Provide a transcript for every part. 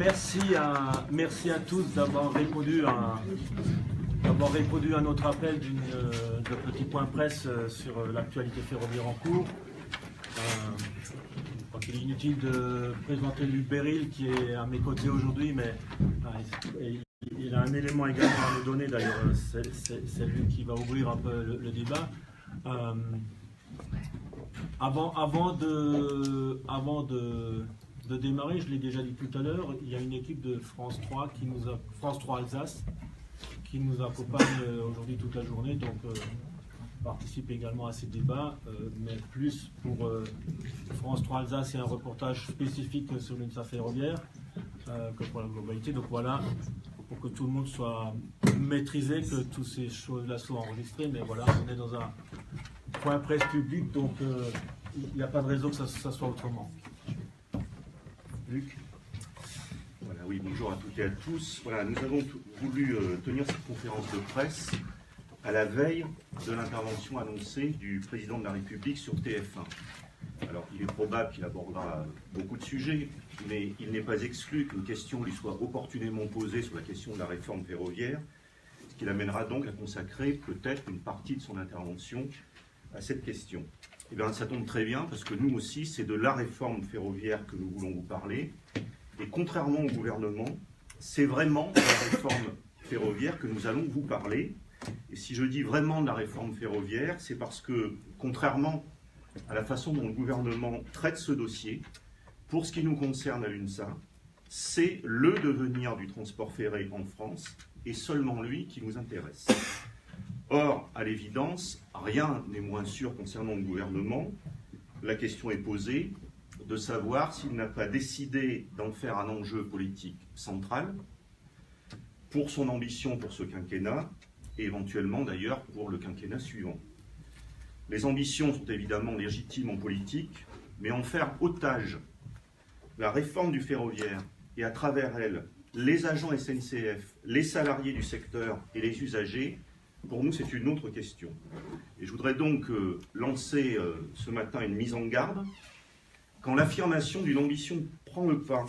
merci à tous d'avoir répondu à notre appel de petit point presse sur l'actualité ferroviaire en cours. Je crois qu'il est inutile de présenter Luc Béril qui est à mes côtés aujourd'hui, mais il a un élément également à nous donner. D'ailleurs, c'est lui qui va ouvrir un peu le débat. Avant de démarrer, je l'ai déjà dit tout à l'heure, il y a une équipe de France 3 Alsace qui nous accompagne aujourd'hui toute la journée, donc participe également à ces débats, mais plus pour France 3 Alsace, c'est un reportage spécifique sur l'UNSA ferroviaire que pour la globalité. Donc voilà, pour que tout le monde soit maîtrisé, que toutes ces choses-là soient enregistrées, mais voilà, on est dans un point presse public, donc il n'y a pas de raison que ça soit autrement. Luc. Voilà, oui, bonjour à toutes et à tous. Voilà, nous avons voulu tenir cette conférence de presse à la veille de l'intervention annoncée du président de la République sur TF1. Alors, il est probable qu'il abordera beaucoup de sujets, mais il n'est pas exclu qu'une question lui soit opportunément posée sur la question de la réforme ferroviaire, ce qui l'amènera donc à consacrer peut-être une partie de son intervention à cette question. Eh bien, ça tombe très bien, parce que nous aussi, c'est de la réforme ferroviaire que nous voulons vous parler. Et contrairement au gouvernement, c'est vraiment de la réforme ferroviaire que nous allons vous parler. Et si je dis vraiment de la réforme ferroviaire, c'est parce que, contrairement à la façon dont le gouvernement traite ce dossier, pour ce qui nous concerne à l'UNSA, c'est le devenir du transport ferré en France, et seulement lui qui nous intéresse. Or, à l'évidence, rien n'est moins sûr concernant le gouvernement. La question est posée de savoir s'il n'a pas décidé d'en faire un enjeu politique central pour son ambition pour ce quinquennat et éventuellement d'ailleurs pour le quinquennat suivant. Les ambitions sont évidemment légitimes en politique, mais en faire otage la réforme du ferroviaire et à travers elle les agents SNCF, les salariés du secteur et les usagers, pour nous, c'est une autre question. Et je voudrais donc lancer ce matin une mise en garde. Quand l'affirmation d'une ambition prend le pas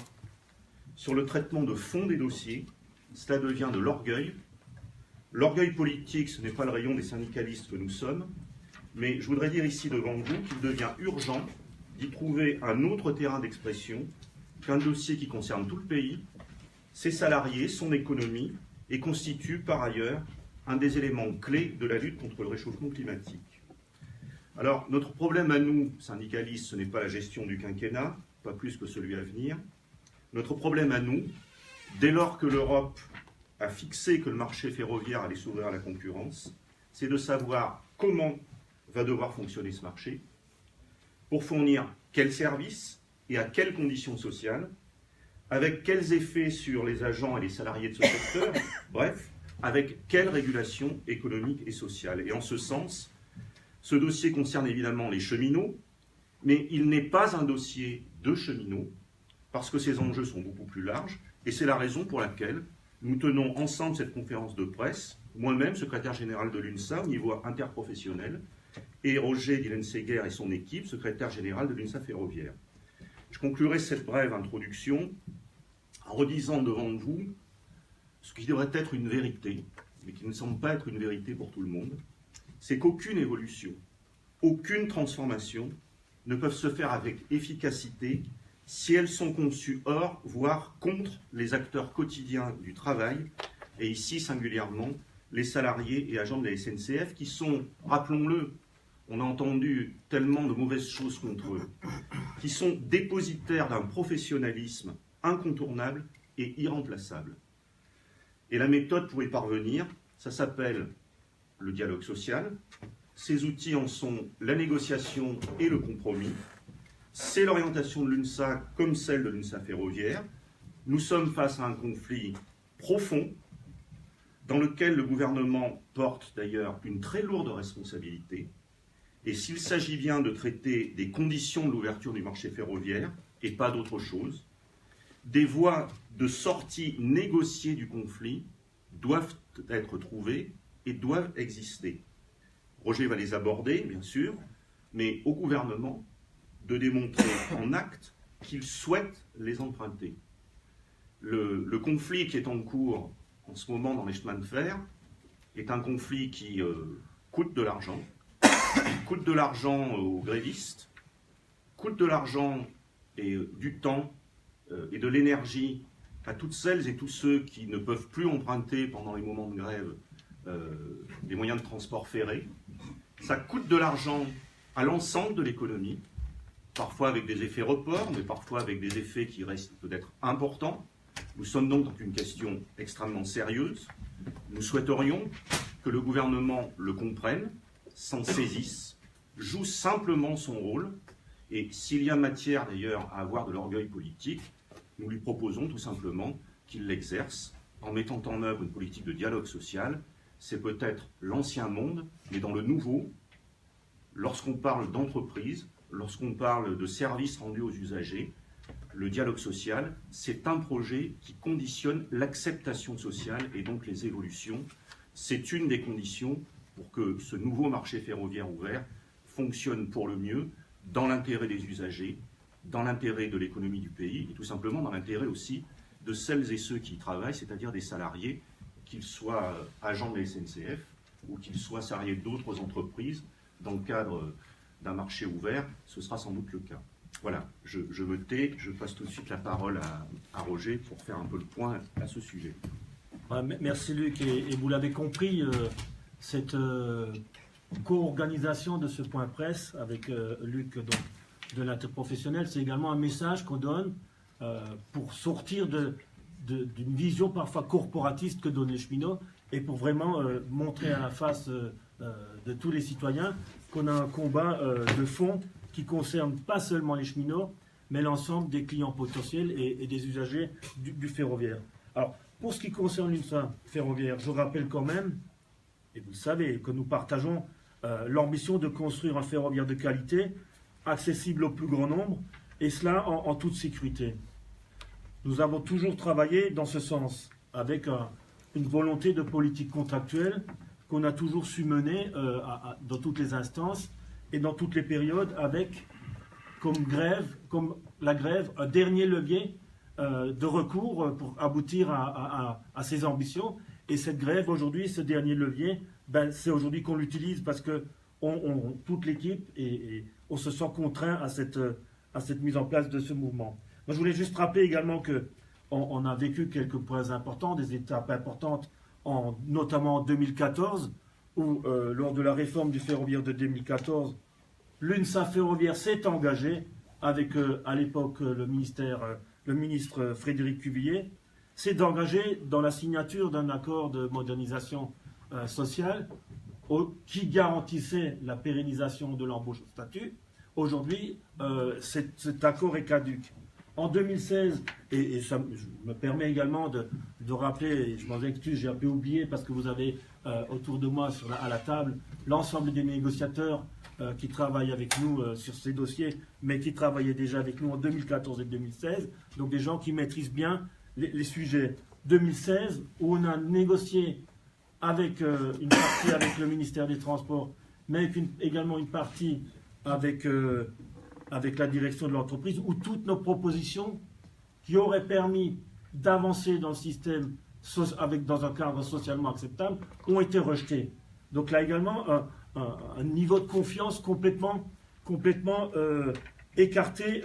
sur le traitement de fond des dossiers, cela devient de l'orgueil. L'orgueil politique, ce n'est pas le rayon des syndicalistes que nous sommes, mais je voudrais dire ici devant vous qu'il devient urgent d'y trouver un autre terrain d'expression qu'un dossier qui concerne tout le pays, ses salariés, son économie, et constitue par ailleurs un des éléments clés de la lutte contre le réchauffement climatique. Alors, notre problème à nous, syndicalistes, ce n'est pas la gestion du quinquennat, pas plus que celui à venir. Notre problème à nous, dès lors que l'Europe a fixé que le marché ferroviaire allait s'ouvrir à la concurrence, c'est de savoir comment va devoir fonctionner ce marché, pour fournir quels services et à quelles conditions sociales, avec quels effets sur les agents et les salariés de ce secteur, bref, avec quelle régulation économique et sociale. Et en ce sens, ce dossier concerne évidemment les cheminots, mais il n'est pas un dossier de cheminots, parce que ces enjeux sont beaucoup plus larges, et c'est la raison pour laquelle nous tenons ensemble cette conférence de presse, moi-même, secrétaire général de l'UNSA au niveau interprofessionnel, et Roger Dylan-Séguer et son équipe, secrétaire général de l'UNSA ferroviaire. Je conclurai cette brève introduction en redisant devant vous ce qui devrait être une vérité, mais qui ne semble pas être une vérité pour tout le monde, c'est qu'aucune évolution, aucune transformation ne peuvent se faire avec efficacité si elles sont conçues hors, voire contre les acteurs quotidiens du travail, et ici singulièrement les salariés et agents de la SNCF qui sont, rappelons-le, on a entendu tellement de mauvaises choses contre eux, qui sont dépositaires d'un professionnalisme incontournable et irremplaçable. Et la méthode pour y parvenir, ça s'appelle le dialogue social. Ces outils en sont la négociation et le compromis. C'est l'orientation de l'UNSA comme celle de l'UNSA ferroviaire. Nous sommes face à un conflit profond dans lequel le gouvernement porte d'ailleurs une très lourde responsabilité. Et s'il s'agit bien de traiter des conditions de l'ouverture du marché ferroviaire et pas d'autre chose, des voies de sortie négociée du conflit doivent être trouvées et doivent exister. Roger va les aborder, bien sûr, mais au gouvernement de démontrer en acte qu'il souhaite les emprunter. Le conflit qui est en cours en ce moment dans les chemins de fer est un conflit qui coûte de l'argent, coûte de l'argent aux grévistes, coûte de l'argent et du temps et de l'énergie à toutes celles et tous ceux qui ne peuvent plus emprunter pendant les moments de grève des moyens de transport ferré. Ça coûte de l'argent à l'ensemble de l'économie, parfois avec des effets report, mais parfois avec des effets qui restent peut-être importants. Nous sommes donc dans une question extrêmement sérieuse. Nous souhaiterions que le gouvernement le comprenne, s'en saisisse, joue simplement son rôle, et s'il y a matière d'ailleurs à avoir de l'orgueil politique, nous lui proposons tout simplement qu'il l'exerce en mettant en œuvre une politique de dialogue social. C'est peut-être l'ancien monde, mais dans le nouveau, lorsqu'on parle d'entreprise, lorsqu'on parle de services rendus aux usagers, le dialogue social, c'est un projet qui conditionne l'acceptation sociale et donc les évolutions. C'est une des conditions pour que ce nouveau marché ferroviaire ouvert fonctionne pour le mieux, dans l'intérêt des usagers, dans l'intérêt de l'économie du pays, et tout simplement dans l'intérêt aussi de celles et ceux qui y travaillent, c'est-à-dire des salariés, qu'ils soient agents de la SNCF ou qu'ils soient salariés d'autres entreprises dans le cadre d'un marché ouvert. Ce sera sans doute le cas. Voilà, je me tais, je passe tout de suite la parole à Roger pour faire un peu le point à ce sujet. Merci Luc, et vous l'avez compris, cette co-organisation de ce point presse avec Luc donc, de l'interprofessionnel, c'est également un message qu'on donne pour sortir d'une vision parfois corporatiste que donnent les cheminots et pour vraiment montrer à la face de tous les citoyens qu'on a un combat de fond qui concerne pas seulement les cheminots, mais l'ensemble des clients potentiels et des usagers du ferroviaire. Alors, pour ce qui concerne l'UNSA ferroviaire, je rappelle quand même, et vous le savez, que nous partageons l'ambition de construire un ferroviaire de qualité, accessible au plus grand nombre, et cela en toute sécurité. Nous avons toujours travaillé dans ce sens, avec une volonté de politique contractuelle qu'on a toujours su mener dans toutes les instances et dans toutes les périodes, avec comme la grève, un dernier levier de recours pour aboutir à ces ambitions. Et cette grève, aujourd'hui, ce dernier levier, c'est aujourd'hui qu'on l'utilise parce que toute l'équipe et on se sent contraint à cette mise en place de ce mouvement. Moi, je voulais juste rappeler également qu'on a vécu quelques points importants, des étapes importantes, notamment en 2014, où lors de la réforme du ferroviaire de 2014, l'UNSA ferroviaire s'est engagée avec, à l'époque, le ministre Frédéric Cuvillier, s'est engagé dans la signature d'un accord de modernisation sociale qui garantissait la pérennisation de l'embauche au statut. Aujourd'hui, cet accord est caduc. En 2016, et ça me permet également de rappeler, et je m'en excuse, j'ai un peu oublié parce que vous avez autour de moi à la table l'ensemble des négociateurs qui travaillent avec nous sur ces dossiers, mais qui travaillaient déjà avec nous en 2014 et 2016, donc des gens qui maîtrisent bien les sujets. 2016, où on a négocié avec une partie avec le ministère des Transports, mais également une partie avec la direction de l'entreprise, où toutes nos propositions qui auraient permis d'avancer dans le système dans un cadre socialement acceptable ont été rejetées. Donc là également, un niveau de confiance complètement écarté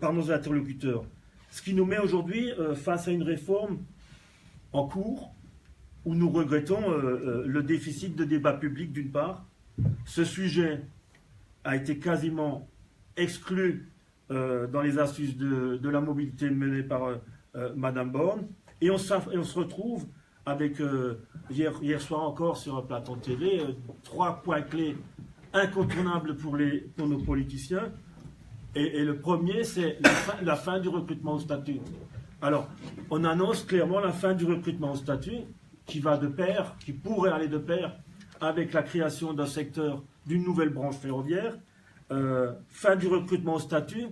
par nos interlocuteurs. Ce qui nous met aujourd'hui face à une réforme en cours, où nous regrettons le déficit de débat public d'une part. Ce sujet a été quasiment exclu dans les assises de la mobilité menées par Madame Borne, et on se retrouve avec, hier soir encore sur un plateau de télé, 3 points clés incontournables pour nos politiciens, et le premier, c'est la fin du recrutement au statut. Alors, on annonce clairement la fin du recrutement au statut, qui pourrait aller de pair avec la création d'un secteur, d'une nouvelle branche ferroviaire. Fin du recrutement au statut.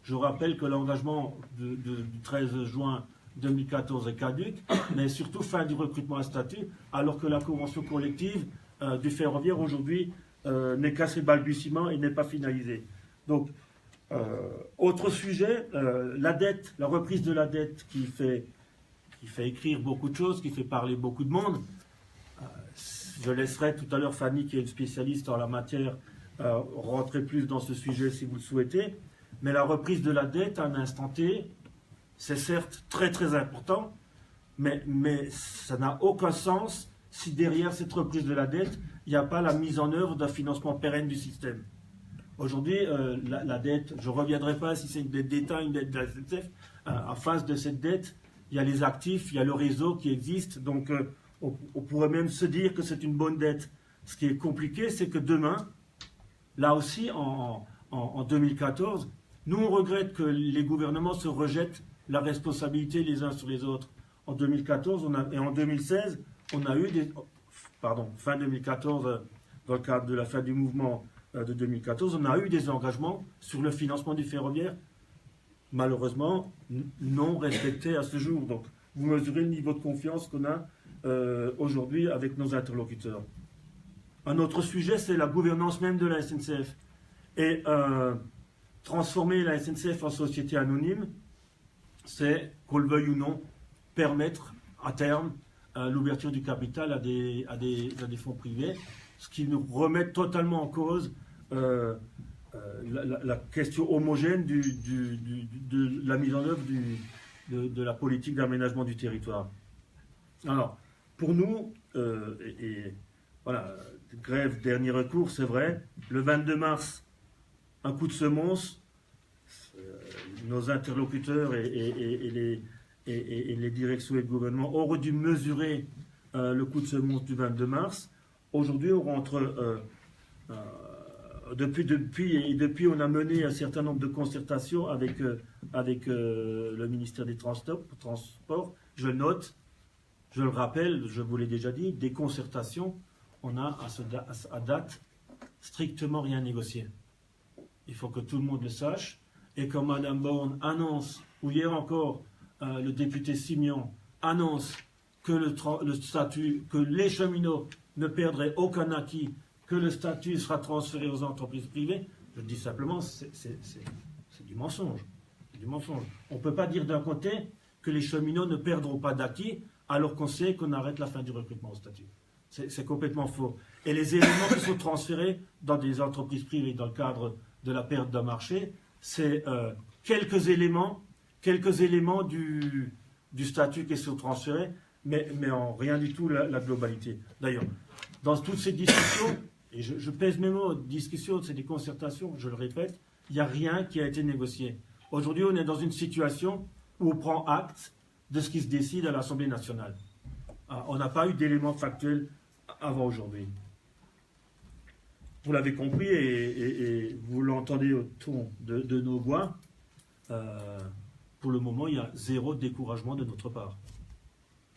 Je rappelle que l'engagement du 13 juin 2014 est caduc, mais surtout fin du recrutement à statut, alors que la convention collective du ferroviaire aujourd'hui n'est qu'à ses balbutiements et n'est pas finalisée. Donc, Autre sujet, la dette, la reprise de la dette qui fait écrire beaucoup de choses, qui fait parler beaucoup de monde. Je laisserai tout à l'heure Fanny, qui est une spécialiste en la matière, rentrer plus dans ce sujet si vous le souhaitez. Mais la reprise de la dette à un instant T, c'est certes très très important, mais ça n'a aucun sens si derrière cette reprise de la dette, il n'y a pas la mise en œuvre d'un financement pérenne du système. Aujourd'hui, la dette, je ne reviendrai pas si c'est une dette d'État, une dette de la SNCF. En face de cette dette, il y a les actifs, il y a le réseau qui existe. Donc, on pourrait même se dire que c'est une bonne dette. Ce qui est compliqué, c'est que demain, là aussi, en 2014, nous, on regrette que les gouvernements se rejettent la responsabilité les uns sur les autres. En 2014 et en 2016, on a eu fin 2014, dans le cadre de la fin du mouvement de 2014, on a eu des engagements sur le financement du ferroviaire, malheureusement non respectés à ce jour. Donc, vous mesurez le niveau de confiance qu'on a aujourd'hui avec nos interlocuteurs. Un autre sujet, c'est la gouvernance même de la SNCF. Et transformer la SNCF en société anonyme, c'est, qu'on le veuille ou non, permettre à terme l'ouverture du capital à des fonds privés, ce qui nous remet totalement en cause la question homogène de la mise en œuvre de la politique d'aménagement du territoire. Alors, pour nous, voilà, grève dernier recours, c'est vrai, le 22 mars, un coup de semonce, nos interlocuteurs et les directions et le gouvernement auraient dû mesurer le coup de semonce du 22 mars. Aujourd'hui, on rentre... Depuis, on a mené un certain nombre de concertations avec le ministère des Transports. Je note, je le rappelle, je vous l'ai déjà dit, des concertations, on a à date strictement rien négocié. Il faut que tout le monde le sache. Et comme Mme Borne annonce, ou hier encore, le député Simion annonce que le statut, que les cheminots ne perdraient aucun acquis, que le statut sera transféré aux entreprises privées, je dis simplement, c'est du mensonge. C'est du mensonge. On ne peut pas dire d'un côté que les cheminots ne perdront pas d'acquis, alors qu'on sait qu'on arrête la fin du recrutement au statut. C'est complètement faux. Et les éléments qui sont transférés dans des entreprises privées dans le cadre de la perte d'un marché, c'est quelques éléments du statut qui sont transférés, mais en rien du tout la globalité. D'ailleurs, dans toutes ces discussions, et je pèse mes mots, discussions, c'est des concertations, je le répète, il n'y a rien qui a été négocié. Aujourd'hui, on est dans une situation où on prend acte de ce qui se décide à l'Assemblée nationale. On n'a pas eu d'éléments factuels avant aujourd'hui. Vous l'avez compris et vous l'entendez au ton de nos voix. Pour le moment, il y a zéro découragement de notre part.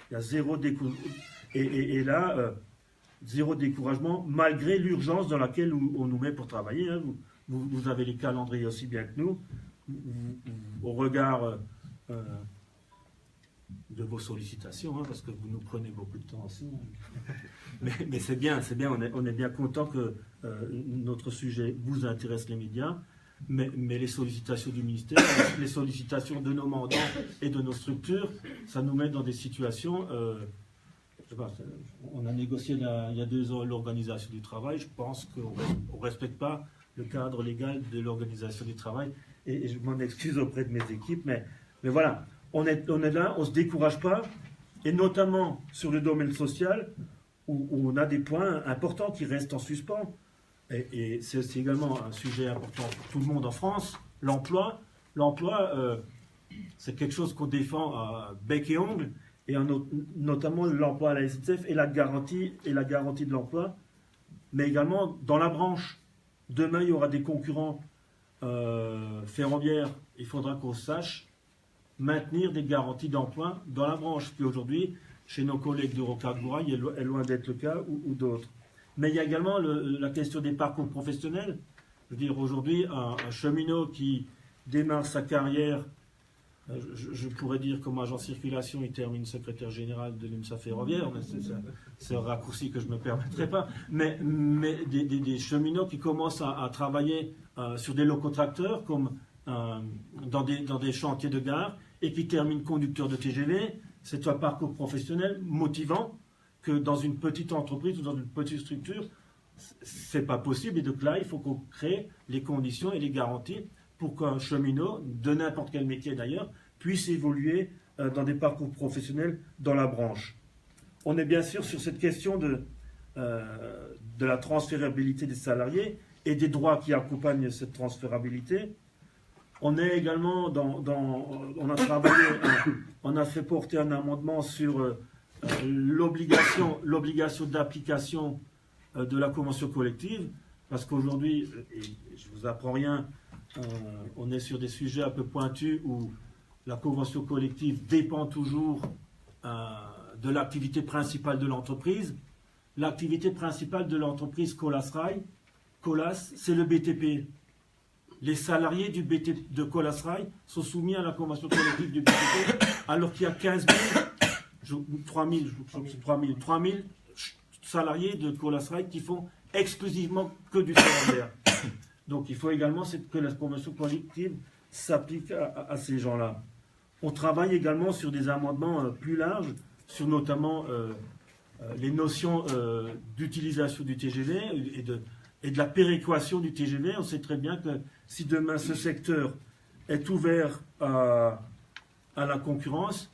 Il y a zéro découragement. Et là, zéro découragement, malgré l'urgence dans laquelle on nous met pour travailler. Hein. Vous avez les calendriers aussi bien que nous. Au regard de vos sollicitations, hein, parce que vous nous prenez beaucoup de temps aussi. Mais c'est bien, on est bien content que notre sujet vous intéresse, les médias, mais les sollicitations du ministère, les sollicitations de nos mandants et de nos structures, ça nous met dans des situations... je sais pas, on a négocié il y a 2 ans l'organisation du travail, je pense qu'on ne respecte pas le cadre légal de l'organisation du travail, et je m'en excuse auprès de mes équipes, mais voilà, on est là, on ne se décourage pas, et notamment sur le domaine social, où on a des points importants qui restent en suspens. Et c'est également un sujet important pour tout le monde en France, l'emploi. L'emploi, c'est quelque chose qu'on défend à bec et ongle, et notamment l'emploi à la SNCF et la garantie de l'emploi, mais également dans la branche. Demain, il y aura des concurrents ferroviaires. Il faudra qu'on sache maintenir des garanties d'emploi dans la branche, qui aujourd'hui, chez nos collègues d'Eurocargorail, est loin d'être le cas, ou d'autres. Mais il y a également la question des parcours professionnels. Je veux dire, aujourd'hui, un cheminot qui démarre sa carrière je pourrais dire comme agent circulation, il termine secrétaire général de l'UNSA ferroviaire, mais c'est un raccourci que je ne me permettrai pas, mais des cheminots qui commencent à travailler sur des locotracteurs comme dans des chantiers de gare et qui terminent conducteur de TGV, c'est un parcours professionnel motivant que dans une petite entreprise ou dans une petite structure, c'est pas possible. Et donc là, il faut qu'on crée les conditions et les garanties pour qu'un cheminot, de n'importe quel métier d'ailleurs, puisse évoluer dans des parcours professionnels dans la branche. On est bien sûr sur cette question de la transférabilité des salariés et des droits qui accompagnent cette transférabilité. On est également on a fait porter un amendement sur l'obligation d'application de la convention collective, parce qu'aujourd'hui, et je ne vous apprends rien, on est sur des sujets un peu pointus où la convention collective dépend toujours de l'activité principale de l'entreprise. L'activité principale de l'entreprise Colas-Rail, c'est le BTP. Les salariés de Colas-Rail sont soumis à la convention collective du BTP, alors qu'il y a 3 000 salariés de Colas-Rail qui font exclusivement que du ferroviaire. Donc il faut également que la convention collective s'applique à ces gens-là. On travaille également sur des amendements plus larges, sur notamment les notions d'utilisation du TGV et de la péréquation du TGV. On sait très bien que si demain ce secteur est ouvert à la concurrence,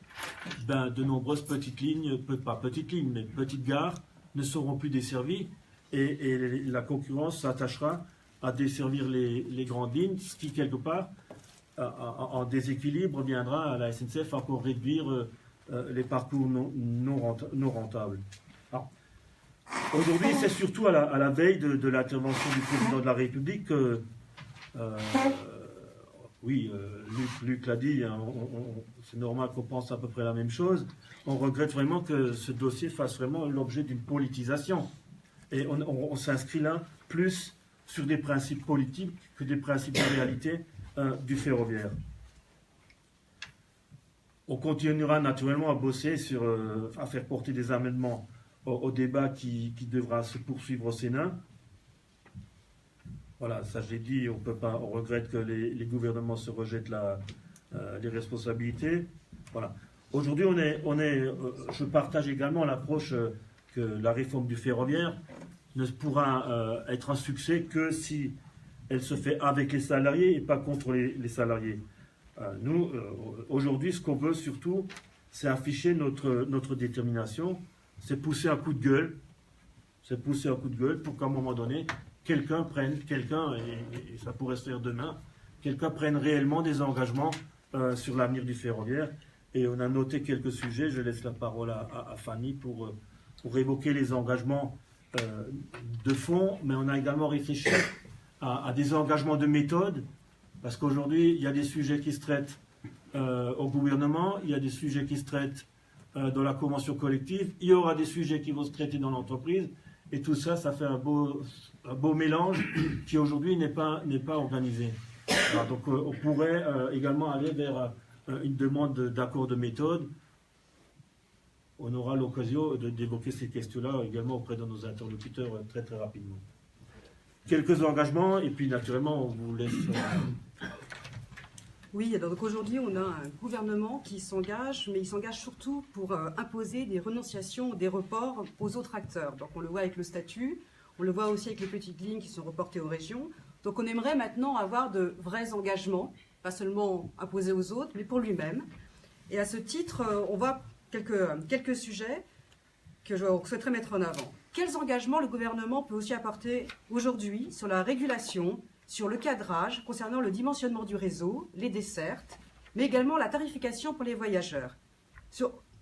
de nombreuses petites lignes, pas petites lignes, mais petites gares ne seront plus desservies et la concurrence s'attachera à desservir les grandes lignes, ce qui quelque part en déséquilibre viendra à la SNCF encore réduire les parcours non rentables. Aujourd'hui, c'est surtout à la veille de l'intervention du président de la République que, Luc l'a dit, hein, c'est normal qu'on pense à peu près la même chose. On regrette vraiment que ce dossier fasse vraiment l'objet d'une politisation. Et on s'inscrit là plus sur des principes politiques que des principes de réalité du ferroviaire. On continuera naturellement à bosser à faire porter des amendements au débat qui devra se poursuivre au Sénat. Voilà, ça je l'ai dit, on regrette que les gouvernements se rejettent les responsabilités. Voilà. Aujourd'hui, je partage également l'approche que la réforme du ferroviaire ne pourra être un succès que si elle se fait avec les salariés et pas contre les salariés. Nous, aujourd'hui, ce qu'on veut surtout, c'est afficher notre détermination, c'est pousser un coup de gueule, pour qu'à un moment donné, quelqu'un, et ça pourrait se faire demain, quelqu'un prenne réellement des engagements sur l'avenir du ferroviaire. Et on a noté quelques sujets, je laisse la parole à Fanny pour évoquer les engagements de fond, mais on a également réfléchi à des engagements de méthode, parce qu'aujourd'hui, il y a des sujets qui se traitent au gouvernement, il y a des sujets qui se traitent dans la convention collective, il y aura des sujets qui vont se traiter dans l'entreprise, et tout ça, ça fait un beau mélange qui aujourd'hui n'est pas organisé. Alors, donc on pourrait également aller vers une demande d'accord de méthode. On aura l'occasion d'évoquer ces questions-là également auprès de nos interlocuteurs très très rapidement. Quelques engagements et puis naturellement on vous laisse... Oui, alors donc aujourd'hui on a un gouvernement qui s'engage, mais il s'engage surtout pour imposer des renonciations, des reports aux autres acteurs. Donc on le voit avec le statut, on le voit aussi avec les petites lignes qui sont reportées aux régions. Donc on aimerait maintenant avoir de vrais engagements, pas seulement imposés aux autres, mais pour lui-même. Et à ce titre, on voit quelques sujets que je souhaiterais mettre en avant. Quels engagements le gouvernement peut aussi apporter aujourd'hui sur la régulation, sur le cadrage concernant le dimensionnement du réseau, les dessertes, mais également la tarification pour les voyageurs.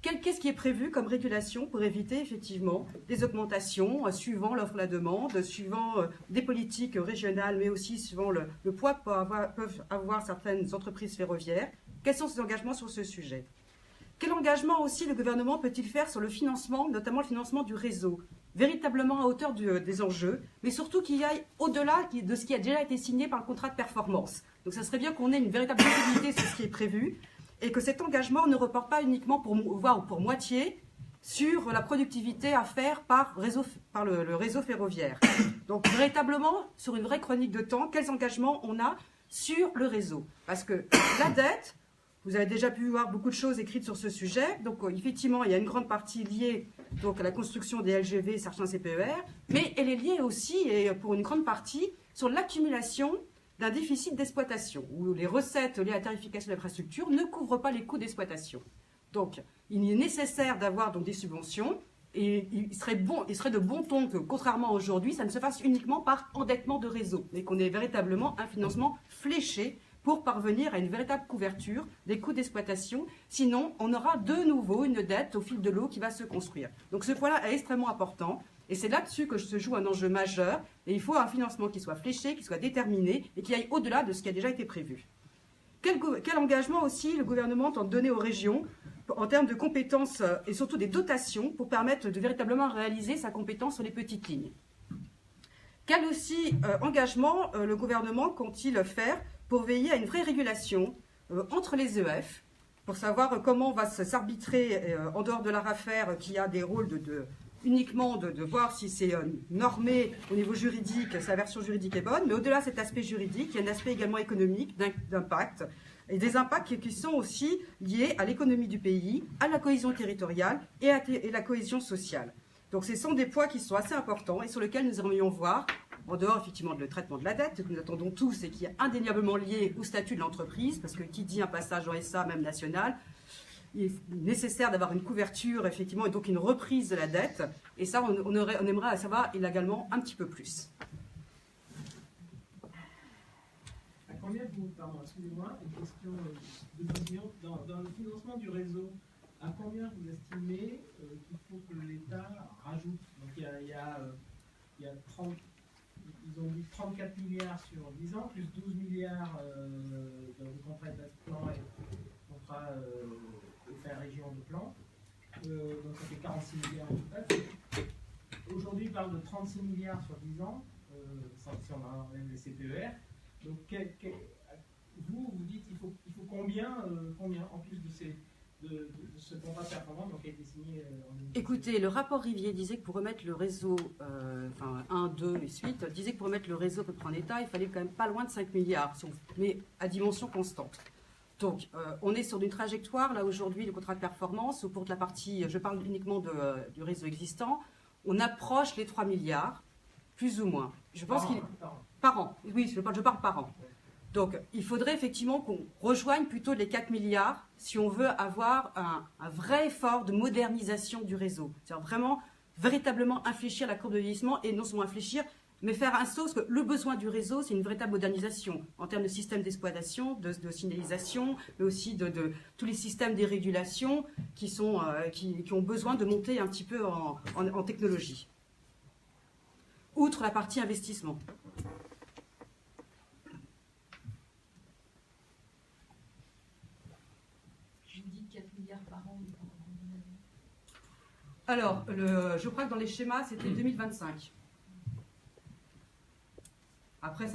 Qu'est-ce qui est prévu comme régulation pour éviter effectivement des augmentations suivant l'offre et la demande, suivant des politiques régionales, mais aussi suivant le poids que peuvent avoir certaines entreprises ferroviaires? Quels sont ces engagements sur ce sujet? Quel engagement aussi le gouvernement peut-il faire sur le financement, notamment le financement du réseau, véritablement à hauteur des enjeux, mais surtout qu'il y aille au-delà de ce qui a déjà été signé par le contrat de performance. Donc ça serait bien qu'on ait une véritable visibilité sur ce qui est prévu. et que cet engagement ne reporte pas uniquement voire pour moitié sur la productivité à faire par le réseau ferroviaire. Donc véritablement, sur une vraie chronique de temps, quels engagements on a sur le réseau. Parce que la dette, vous avez déjà pu voir beaucoup de choses écrites sur ce sujet, donc effectivement il y a une grande partie liée donc, à la construction des LGV, certains CPER, mais elle est liée aussi, et pour une grande partie, sur l'accumulation d'un déficit d'exploitation, où les recettes liées à la tarification de l'infrastructure ne couvrent pas les coûts d'exploitation. Donc, il est nécessaire d'avoir donc des subventions, et il serait de bon ton que, contrairement à aujourd'hui, ça ne se fasse uniquement par endettement de réseau, mais qu'on ait véritablement un financement fléché pour parvenir à une véritable couverture des coûts d'exploitation. Sinon, on aura de nouveau une dette au fil de l'eau qui va se construire. Donc ce point-là est extrêmement important. Et c'est là-dessus que se joue un enjeu majeur. Et il faut un financement qui soit fléché, qui soit déterminé et qui aille au-delà de ce qui a déjà été prévu. Quel engagement aussi le gouvernement tente de donner aux régions en termes de compétences et surtout des dotations pour permettre de véritablement réaliser sa compétence sur les petites lignes. Quel aussi engagement le gouvernement compte-t-il faire pour veiller à une vraie régulation entre les EF, pour savoir comment on va s'arbitrer en dehors de l'ARAFER, qui a des rôles uniquement de voir si c'est normé au niveau juridique, sa version juridique est bonne, mais au-delà de cet aspect juridique, il y a un aspect également économique, d'impact, et des impacts qui sont aussi liés à l'économie du pays, à la cohésion territoriale et à la cohésion sociale. Donc ce sont des points qui sont assez importants et sur lesquels nous aimerions voir, en dehors effectivement de le traitement de la dette que nous attendons tous et qui est indéniablement lié au statut de l'entreprise, parce que qui dit un passage en SA, même national, il est nécessaire d'avoir une couverture effectivement et donc une reprise de la dette. Et ça, on aimerait savoir également un petit peu plus. À combien pardon, excusez-moi, une question de vision dans le financement du réseau. À combien vous estimez qu'il faut que l'État rajoute? Donc il y a 30. Ils ont dit 34 milliards sur 10 ans, plus 12 milliards de contrats de plan et contrats de région de plan. Donc ça fait 46 milliards au total. Aujourd'hui, ils parlent de 36 milliards sur 10 ans, si on enlève les CPER. Donc vous dites qu'il faut combien en plus de ce contrat de performance qui a été signé en 2017. Écoutez, le rapport Rivier disait que pour remettre le réseau, 1, 2 et suite, disait que pour remettre le réseau à peu près en état, il fallait quand même pas loin de 5 milliards, mais à dimension constante. Donc, on est sur une trajectoire, là aujourd'hui, le contrat de performance, ou pour la partie, je parle uniquement du réseau existant, on approche les 3 milliards, plus ou moins. Je pense par an. Oui, je parle par an. Donc, il faudrait effectivement qu'on rejoigne plutôt les 4 milliards si on veut avoir un vrai effort de modernisation du réseau. C'est-à-dire vraiment, véritablement infléchir la courbe de vieillissement et non seulement infléchir, mais faire un saut, parce que le besoin du réseau, c'est une véritable modernisation en termes de système d'exploitation, de signalisation, mais aussi de tous les systèmes de régulation qui ont besoin de monter un petit peu en technologie. Outre la partie investissement. Alors, je crois que dans les schémas, c'était 2025. Après,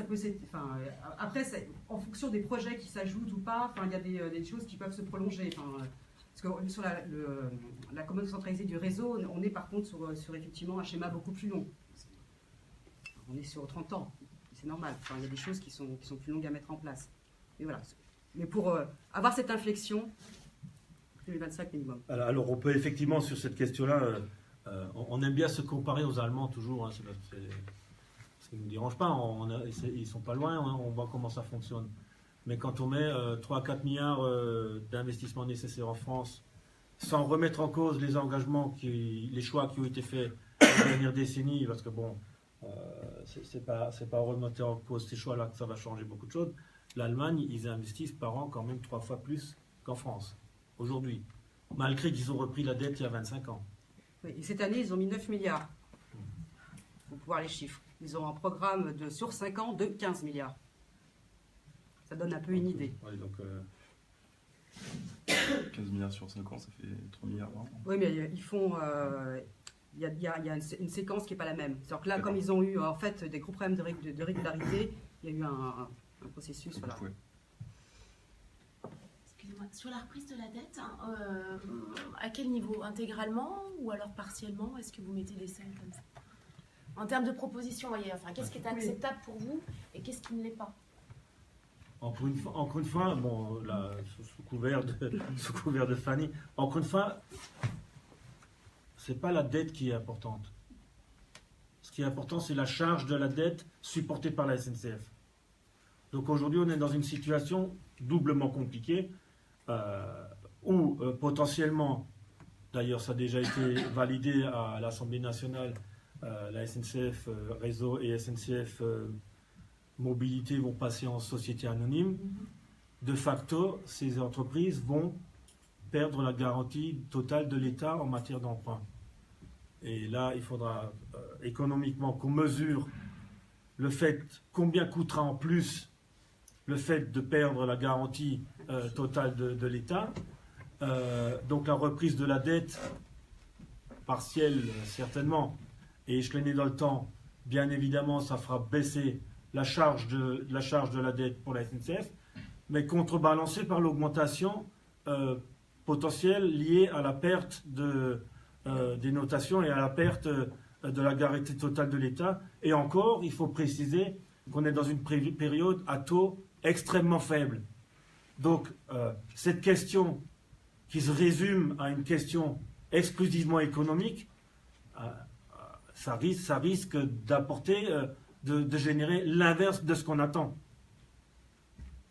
c'est en fonction des projets qui s'ajoutent ou pas, il y a des choses qui peuvent se prolonger. Parce que sur la commande centralisée du réseau, on est par contre sur effectivement un schéma beaucoup plus long. On est sur 30 ans, c'est normal. Il y a des choses qui sont plus longues à mettre en place. Mais voilà. Mais pour avoir cette inflexion, 2025 minimum. Alors on peut effectivement sur cette question-là, on aime bien se comparer aux Allemands toujours, ça ne nous dérange pas, ils ne sont pas loin, on voit comment ça fonctionne. Mais quand on met 3-4 milliards d'investissements nécessaires en France, sans remettre en cause les engagements, les choix qui ont été faits dans les dernières décennies, parce que bon, c'est pas remettre en cause ces choix-là que ça va changer beaucoup de choses. L'Allemagne, ils investissent par an quand même 3 fois plus qu'en France. Aujourd'hui, malgré qu'ils ont repris la dette il y a 25 ans. Oui, et cette année, ils ont mis 9 milliards. Il faut voir les chiffres. Ils ont un programme sur 5 ans de 15 milliards. Ça donne un peu une idée. Oui, donc, 15 milliards sur 5 ans, ça fait 3 milliards par an. Oui, mais ils font... Il y a une séquence qui n'est pas la même. C'est-à-dire que là, comme ils ont eu en fait des gros problèmes de régularité, il y a eu un processus. Voilà. Excusez-moi, sur la reprise de la dette, à quel niveau? Intégralement ou alors partiellement? Est-ce que vous mettez des seuils comme ça? En termes de propositions, voyez, enfin, qu'est-ce qui est acceptable pour vous et qu'est-ce qui ne l'est pas? Encore une fois, bon, là, sous couvert de Fanny, encore une fois, c'est pas la dette qui est importante. Ce qui est important, c'est la charge de la dette supportée par la SNCF. Donc aujourd'hui, on est dans une situation doublement compliquée, où potentiellement, d'ailleurs ça a déjà été validé à l'Assemblée nationale, la SNCF Réseau et SNCF Mobilité vont passer en société anonyme. De facto, ces entreprises vont perdre la garantie totale de l'État en matière d'emprunt. Et là, il faudra économiquement qu'on mesure le fait, combien coûtera en plus le fait de perdre la garantie totale de l'État. Donc la reprise de la dette, partielle certainement, et échelonnée dans le temps, bien évidemment, ça fera baisser la charge de la dette pour la SNCF, mais contrebalancée par l'augmentation potentielle liée à la perte des notations et à la perte de la garantie totale de l'État. Et encore, il faut préciser qu'on est dans une période à taux extrêmement faible. Donc, cette question qui se résume à une question exclusivement économique, ça risque d'apporter, de générer l'inverse de ce qu'on attend.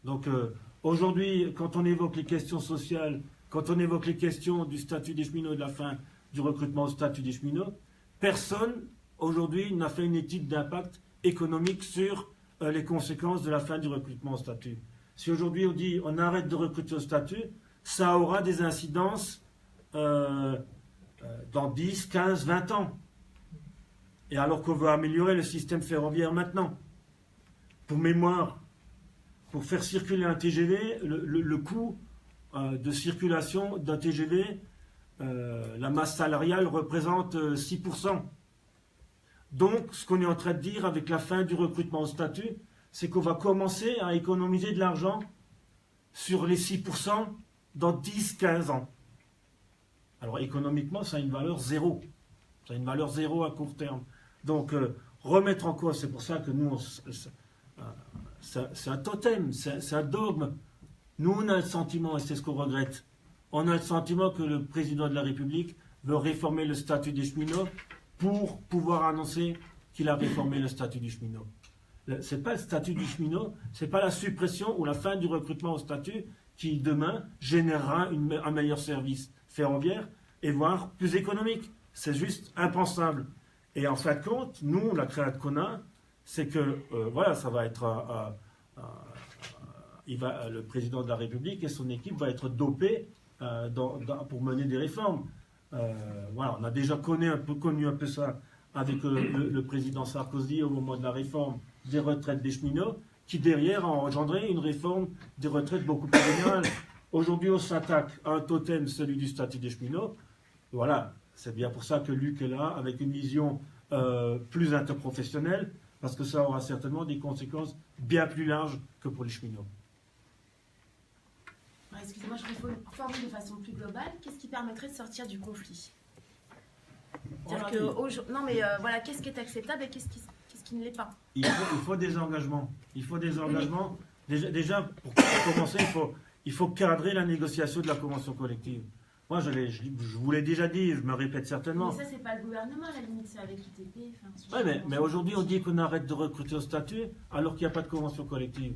Donc, aujourd'hui, quand on évoque les questions sociales, quand on évoque les questions du statut des cheminots et de la fin du recrutement au statut des cheminots, personne, aujourd'hui, n'a fait une étude d'impact économique sur les conséquences de la fin du recrutement au statut. Si aujourd'hui on dit on arrête de recruter au statut, ça aura des incidences dans 10, 15, 20 ans. Et alors qu'on veut améliorer le système ferroviaire maintenant. Pour mémoire, pour faire circuler un TGV, le coût de circulation d'un TGV, la masse salariale représente 6%. Donc, ce qu'on est en train de dire avec la fin du recrutement au statut, c'est qu'on va commencer à économiser de l'argent sur les 6% dans 10-15 ans. Alors, économiquement, ça a une valeur zéro. Ça a une valeur zéro à court terme. Donc, remettre en cause, c'est pour ça que nous, c'est un totem, c'est un dogme. Nous, on a le sentiment, et c'est ce qu'on regrette, on a le sentiment que le président de la République veut réformer le statut des cheminots pour pouvoir annoncer qu'il a réformé le statut du cheminot. Ce n'est pas le statut du cheminot, ce n'est pas la suppression ou la fin du recrutement au statut qui, demain, générera un meilleur service ferroviaire et voire plus économique. C'est juste impensable. Et en fin de compte, nous, la crainte qu'on a, c'est que, voilà, ça va être... le président de la République et son équipe va être dopé pour mener des réformes. Voilà, on a déjà connu un peu ça avec le président Sarkozy au moment de la réforme des retraites des cheminots, qui derrière a engendré une réforme des retraites beaucoup plus générale. Aujourd'hui, on s'attaque à un totem, celui du statut des cheminots. Voilà, c'est bien pour ça que Luc est là, avec une vision plus interprofessionnelle, parce que ça aura certainement des conséquences bien plus larges que pour les cheminots. Excusez-moi, je reformule de façon plus globale. Qu'est-ce qui permettrait de sortir du conflit? Non, mais voilà, qu'est-ce qui est acceptable et qu'est-ce qui ne l'est pas? Il faut des engagements. Il faut des engagements. Déjà, pour commencer, il faut cadrer la négociation de la convention collective. Moi, je vous l'ai déjà dit, je me répète certainement. Mais ça, c'est pas le gouvernement, à la limite, c'est avec l'UTP. Oui, mais aujourd'hui, on dit qu'on arrête de recruter au statut alors qu'il n'y a pas de convention collective.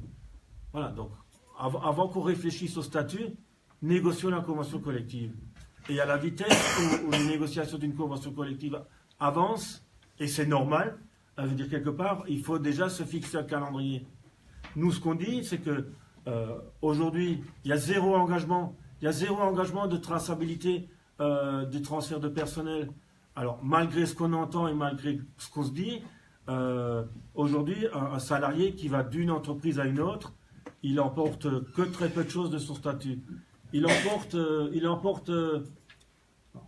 Voilà, donc, avant qu'on réfléchisse au statut, négocions la convention collective. Et à la vitesse où les négociations d'une convention collective avancent, et c'est normal, ça veut dire quelque part, il faut déjà se fixer un calendrier. Nous, ce qu'on dit, c'est que aujourd'hui, il y a zéro engagement de traçabilité des transferts de personnel. Alors, malgré ce qu'on entend et malgré ce qu'on se dit, aujourd'hui, un salarié qui va d'une entreprise à une autre, il emporte que très peu de choses de son statut.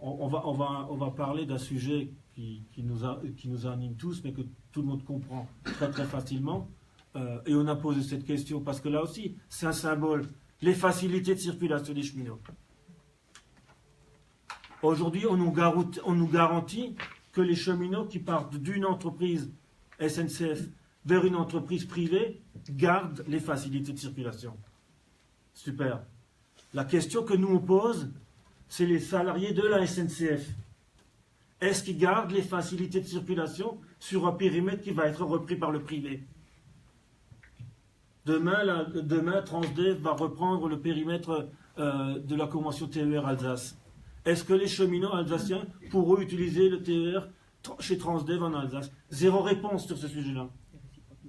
On va parler d'un sujet qui nous anime tous, mais que tout le monde comprend très très facilement. Et on a posé cette question parce que là aussi, c'est un symbole. les facilités de circulation des cheminots. Aujourd'hui, on nous garantit que les cheminots qui partent d'une entreprise SNCF vers une entreprise privée gardent les facilités de circulation. Super. La question que nous on pose, c'est les salariés de la SNCF. Est-ce qu'ils gardent les facilités de circulation sur un périmètre qui va être repris par le privé? Demain, Transdev va reprendre le périmètre de la convention TER Alsace. Est-ce que les cheminots alsaciens pourront utiliser le TER chez Transdev en Alsace? Zéro réponse sur ce sujet-là.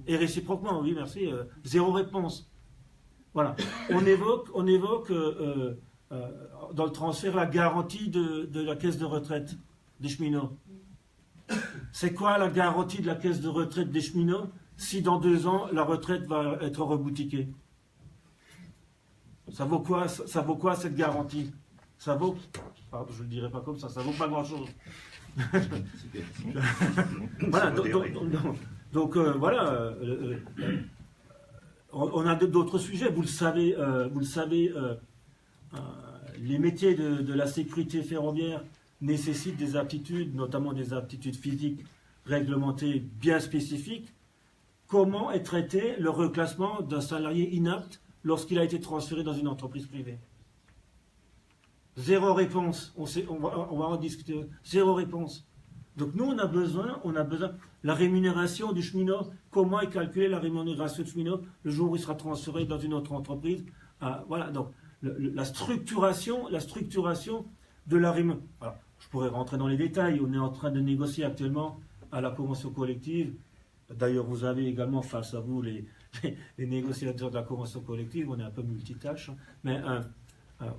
Et réciproquement, oui, merci, zéro réponse. Voilà. On évoque dans le transfert la garantie de la caisse de retraite des cheminots. C'est quoi la garantie de la caisse de retraite des cheminots si dans 2 ans la retraite va être reboutiquée? Ça vaut quoi cette garantie? Ça vaut, pardon, je ne le dirai pas comme ça vaut pas grand-chose. Voilà, donc voilà, on a d'autres sujets. Vous le savez, les métiers de la sécurité ferroviaire nécessitent des aptitudes, notamment des aptitudes physiques réglementées bien spécifiques. Comment est traité le reclassement d'un salarié inapte lorsqu'il a été transféré dans une entreprise privée? Zéro réponse. On va en discuter. Zéro réponse. Donc nous, on a besoin la rémunération du cheminot. Comment est calculée la rémunération du cheminot le jour où il sera transféré dans une autre entreprise? Voilà. Donc la structuration de la rémunération. Je pourrais rentrer dans les détails. On est en train de négocier actuellement à la convention collective. D'ailleurs, vous avez également face à vous les négociateurs de la convention collective. On est un peu multitâche. Mais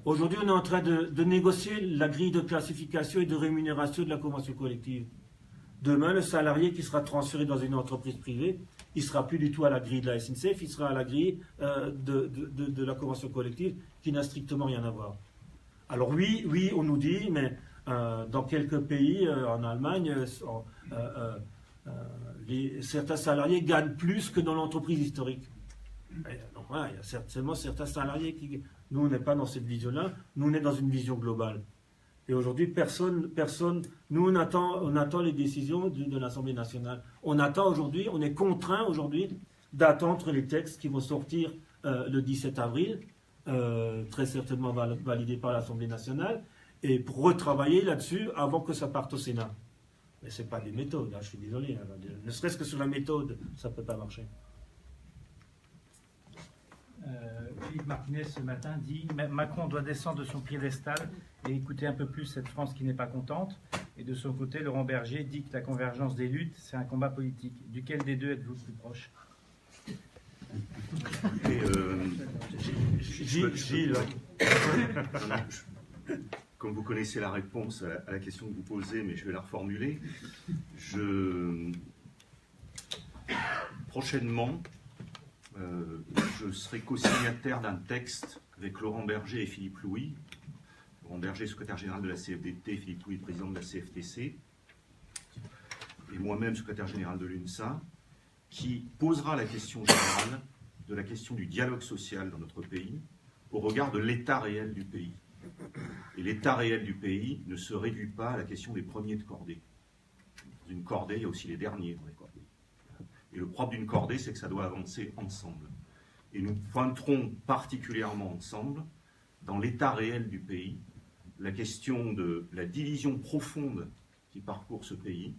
aujourd'hui, on est en train de négocier la grille de classification et de rémunération de la convention collective. Demain, le salarié qui sera transféré dans une entreprise privée, il ne sera plus du tout à la grille de la SNCF, il sera à la grille de la convention collective qui n'a strictement rien à voir. Alors oui, on nous dit, mais dans quelques pays, en Allemagne, certains salariés gagnent plus que dans l'entreprise historique. Donc voilà, il y a certainement certains salariés qui... Nous, on n'est pas dans cette vision-là, nous, on est dans une vision globale. Et aujourd'hui, personne, nous, on attend les décisions de l'Assemblée nationale. On est contraint aujourd'hui d'attendre les textes qui vont sortir le 17 avril, très certainement validés par l'Assemblée nationale, et pour retravailler là-dessus avant que ça parte au Sénat. Mais ce n'est pas des méthodes, je suis désolé. Ne serait-ce que sur la méthode, ça ne peut pas marcher. Philippe Martinez ce matin dit « Macron doit descendre de son piédestal et écouter un peu plus cette France qui n'est pas contente ». Et de son côté, Laurent Berger dit que la convergence des luttes, c'est un combat politique. Duquel des deux êtes-vous le plus proche? Gilles. Comme vous connaissez la réponse à la question que vous posez, mais je vais la reformuler. Prochainement, je serai co-signataire d'un texte avec Laurent Berger et Philippe Louis. Laurent Berger, secrétaire général de la CFDT, Philippe Louis, président de la CFTC, et moi-même, secrétaire général de l'UNSA, qui posera la question générale de la question du dialogue social dans notre pays au regard de l'état réel du pays. Et l'état réel du pays ne se réduit pas à la question des premiers de cordée. Dans une cordée, il y a aussi les derniers dans les cordées. Et le propre d'une cordée, c'est que ça doit avancer ensemble. Et nous pointerons particulièrement ensemble, dans l'état réel du pays, la question de la division profonde qui parcourt ce pays,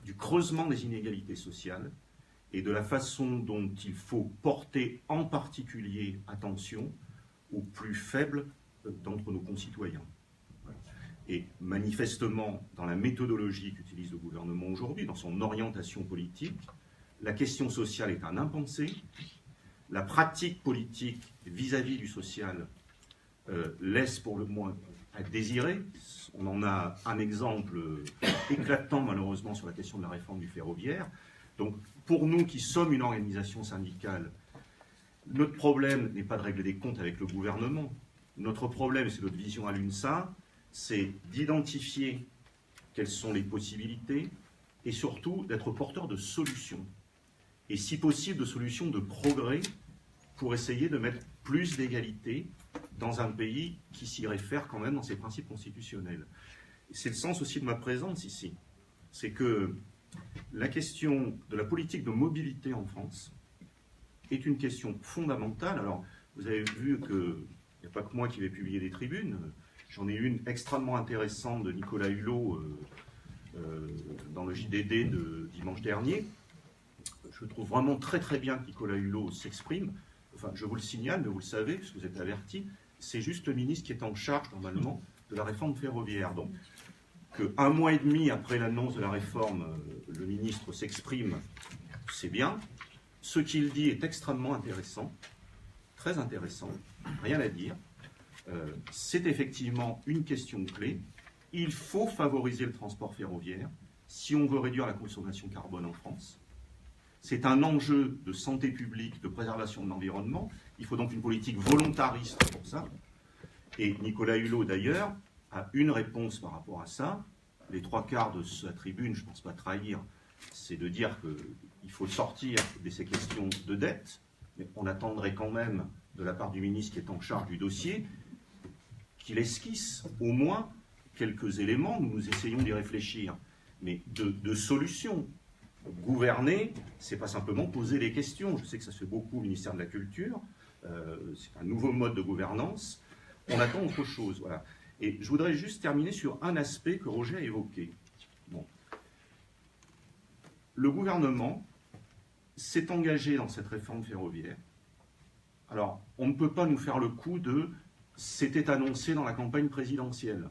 du creusement des inégalités sociales et de la façon dont il faut porter en particulier attention aux plus faibles d'entre nos concitoyens. Et manifestement, dans la méthodologie qu'utilise le gouvernement aujourd'hui, dans son orientation politique, la question sociale est un impensé. La pratique politique vis-à-vis du social laisse pour le moins à désirer. On en a un exemple éclatant malheureusement sur la question de la réforme du ferroviaire. Donc pour nous qui sommes une organisation syndicale, notre problème n'est pas de régler des comptes avec le gouvernement. Notre problème, c'est notre vision à l'UNSA, c'est d'identifier quelles sont les possibilités et surtout d'être porteur de solutions. Et si possible de solutions de progrès pour essayer de mettre plus d'égalité dans un pays qui s'y réfère quand même dans ses principes constitutionnels. C'est le sens aussi de ma présence ici. C'est que la question de la politique de mobilité en France est une question fondamentale. Alors, vous avez vu qu'il n'y a pas que moi qui vais publier des tribunes. J'en ai une extrêmement intéressante de Nicolas Hulot dans le JDD de dimanche dernier. Je trouve vraiment très très bien que Nicolas Hulot s'exprime. Enfin, je vous le signale, mais vous le savez, parce que vous êtes avertis, c'est juste le ministre qui est en charge normalement de la réforme ferroviaire. Donc, qu'un mois et demi après l'annonce de la réforme, le ministre s'exprime, c'est bien. Ce qu'il dit est extrêmement intéressant, très intéressant, rien à dire. C'est effectivement une question clé. Il faut favoriser le transport ferroviaire si on veut réduire la consommation carbone en France. C'est un enjeu de santé publique, de préservation de l'environnement. Il faut donc une politique volontariste pour ça. Et Nicolas Hulot, d'ailleurs, a une réponse par rapport à ça. Les 3/4 de sa tribune, je ne pense pas trahir, c'est de dire qu'il faut sortir de ces questions de dette. Mais on attendrait quand même, de la part du ministre qui est en charge du dossier, qu'il esquisse au moins quelques éléments. Nous essayons d'y réfléchir, mais de solutions. Gouverner, c'est pas simplement poser des questions. Je sais que ça se fait beaucoup au ministère de la Culture. C'est un nouveau mode de gouvernance. On attend autre chose. Voilà. Et je voudrais juste terminer sur un aspect que Roger a évoqué. Bon. Le gouvernement s'est engagé dans cette réforme ferroviaire. Alors, on ne peut pas nous faire le coup de « c'était annoncé dans la campagne présidentielle ».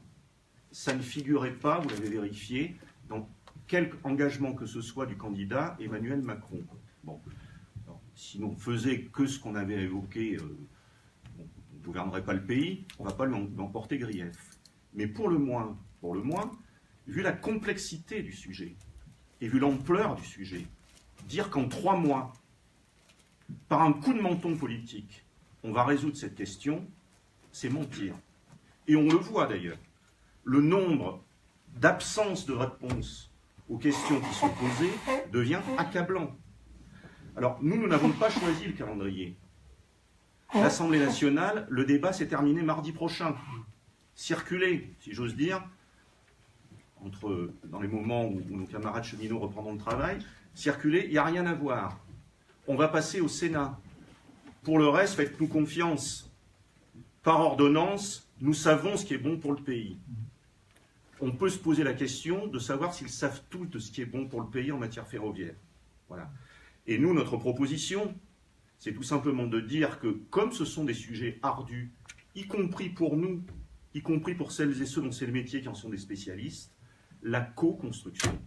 Ça ne figurait pas, vous l'avez vérifié, dans quelque engagement que ce soit du candidat Emmanuel Macron. Bon. Alors, si on faisait que ce qu'on avait évoqué, on ne gouvernerait pas le pays, on ne va pas lui en porter grief. Mais pour le moins, vu la complexité du sujet et vu l'ampleur du sujet, dire qu'en 3 mois, par un coup de menton politique, on va résoudre cette question, c'est mentir. Et on le voit d'ailleurs. Le nombre d'absences de réponse aux questions qui sont posées devient accablant. Alors, nous n'avons pas choisi le calendrier. L'Assemblée nationale, le débat s'est terminé mardi prochain. Circuler, si j'ose dire, dans les moments où nos camarades cheminots reprendront le travail, circuler, il n'y a rien à voir. On va passer au Sénat. Pour le reste, faites-nous confiance. Par ordonnance, nous savons ce qui est bon pour le pays. On peut se poser la question de savoir s'ils savent tout de ce qui est bon pour le pays en matière ferroviaire. Voilà. Et nous, notre proposition, c'est tout simplement de dire que, comme ce sont des sujets ardus, y compris pour nous, y compris pour celles et ceux dont c'est le métier qui en sont des spécialistes, la co-construction,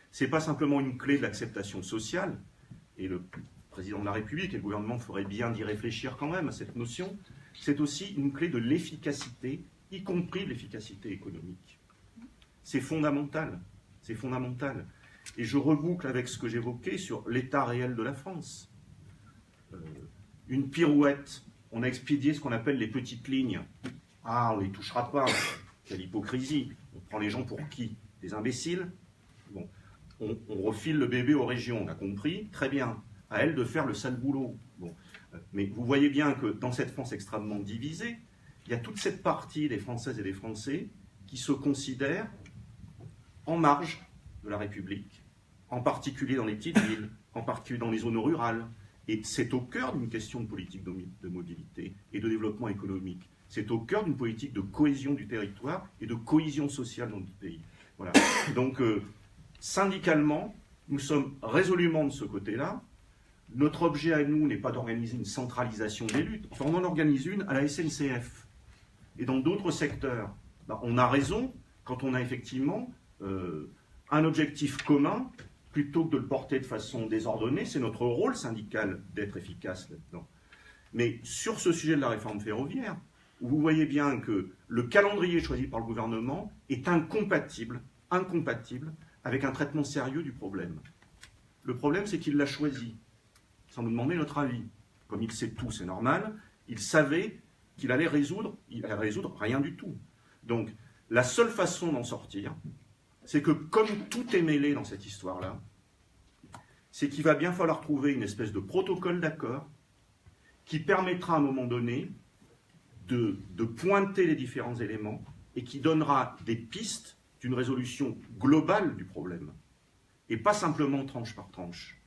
c'est pas simplement une clé de l'acceptation sociale, et le président de la République et le gouvernement feraient bien d'y réfléchir quand même à cette notion, c'est aussi une clé de l'efficacité, y compris de l'efficacité économique. C'est fondamental, c'est fondamental. Et je reboucle avec ce que j'évoquais sur l'état réel de la France. Une pirouette, on a expédié ce qu'on appelle les petites lignes. Ah, on ne les touchera pas, quelle hypocrisie. On prend les gens pour qui? Des imbéciles? Bon. On refile le bébé aux régions, on a compris, très bien. À elles de faire le sale boulot. Bon. Mais vous voyez bien que dans cette France extrêmement divisée, il y a toute cette partie des Françaises et des Français qui se considèrent en marge de la République, en particulier dans les petites villes, en particulier dans les zones rurales. Et c'est au cœur d'une question de politique de mobilité et de développement économique. C'est au cœur d'une politique de cohésion du territoire et de cohésion sociale dans notre pays. Voilà. Donc, syndicalement, nous sommes résolument de ce côté-là. Notre objet à nous n'est pas d'organiser une centralisation des luttes. Enfin, on en organise une à la SNCF. Et dans d'autres secteurs, on a raison quand on a effectivement un objectif commun, plutôt que de le porter de façon désordonnée. C'est notre rôle syndical d'être efficace là-dedans. Mais sur ce sujet de la réforme ferroviaire, vous voyez bien que le calendrier choisi par le gouvernement est incompatible avec un traitement sérieux du problème. Le problème, c'est qu'il l'a choisi, sans nous demander notre avis. Comme il sait tout, c'est normal, il savait qu'il allait résoudre rien du tout. Donc, la seule façon d'en sortir, c'est que comme tout est mêlé dans cette histoire-là, c'est qu'il va bien falloir trouver une espèce de protocole d'accord qui permettra à un moment donné de pointer les différents éléments et qui donnera des pistes d'une résolution globale du problème, et pas simplement tranche par tranche.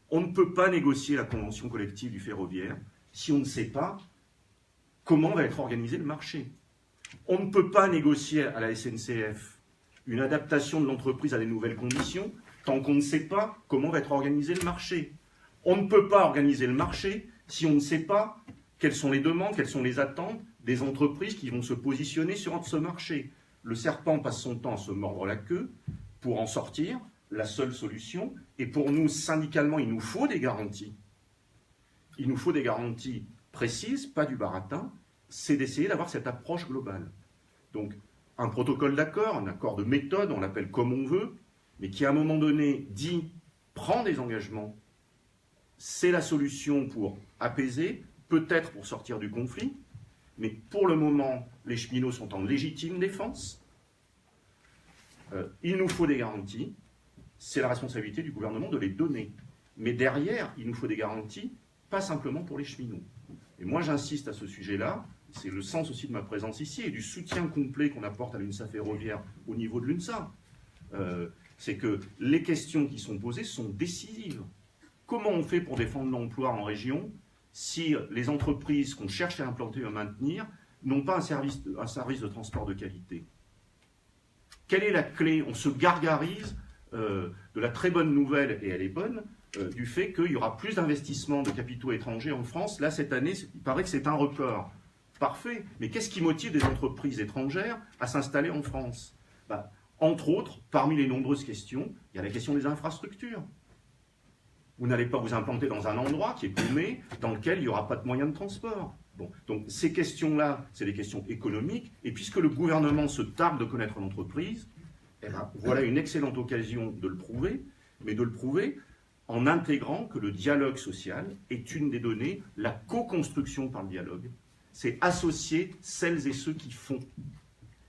On ne peut pas négocier la convention collective du ferroviaire si on ne sait pas comment va être organisé le marché. On ne peut pas négocier à la SNCF une adaptation de l'entreprise à des nouvelles conditions tant qu'on ne sait pas comment va être organisé le marché. On ne peut pas organiser le marché si on ne sait pas quelles sont les demandes, quelles sont les attentes des entreprises qui vont se positionner sur ce marché. Le serpent passe son temps à se mordre la queue. Pour en sortir, la seule solution, et pour nous, syndicalement, il nous faut des garanties. Il nous faut des garanties précises, pas du baratin, c'est d'essayer d'avoir cette approche globale. Donc, un protocole d'accord, un accord de méthode, on l'appelle comme on veut, mais qui à un moment donné dit, prend des engagements, c'est la solution pour apaiser, peut-être pour sortir du conflit, mais pour le moment, les cheminots sont en légitime défense. Il nous faut des garanties, c'est la responsabilité du gouvernement de les donner. Mais derrière, il nous faut des garanties, pas simplement pour les cheminots. Et moi, j'insiste à ce sujet-là, c'est le sens aussi de ma présence ici et du soutien complet qu'on apporte à l'UNSA ferroviaire au niveau de l'UNSA. C'est que les questions qui sont posées sont décisives. Comment on fait pour défendre l'emploi en région si les entreprises qu'on cherche à implanter et à maintenir n'ont pas un service de transport de qualité? Quelle est la clé? On se gargarise de la très bonne nouvelle, et elle est bonne, du fait qu'il y aura plus d'investissements de capitaux étrangers en France. Là, cette année, il paraît que c'est un record. Parfait. Mais qu'est-ce qui motive des entreprises étrangères à s'installer en France? Entre autres, parmi les nombreuses questions, il y a la question des infrastructures. Vous n'allez pas vous implanter dans un endroit qui est paumé, dans lequel il n'y aura pas de moyens de transport. Bon, donc ces questions-là, c'est des questions économiques, et puisque le gouvernement se targue de connaître l'entreprise, eh ben, voilà une excellente occasion de le prouver, mais de le prouver en intégrant que le dialogue social est une des données, la co-construction par le dialogue, c'est associer celles et ceux qui font.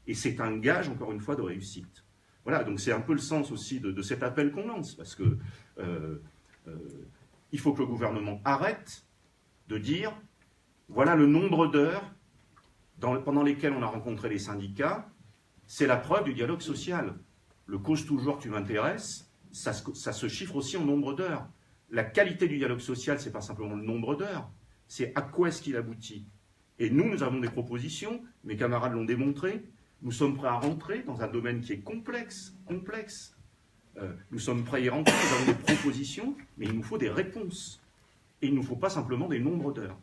Et c'est un gage, encore une fois, de réussite. Voilà, donc c'est un peu le sens aussi de cet appel qu'on lance, parce que il faut que le gouvernement arrête de dire, voilà le nombre d'heures pendant lesquelles on a rencontré les syndicats, c'est la preuve du dialogue social. Le cause toujours tu m'intéresses, ça se chiffre aussi en nombre d'heures. La qualité du dialogue social, c'est pas simplement le nombre d'heures, c'est à quoi est-ce qu'il aboutit. Et nous avons des propositions, mes camarades l'ont démontré, nous sommes prêts à rentrer dans un domaine qui est complexe. Nous sommes prêts à y rentrer, nous avons des propositions, mais il nous faut des réponses. Et il ne nous faut pas simplement des nombres d'heures.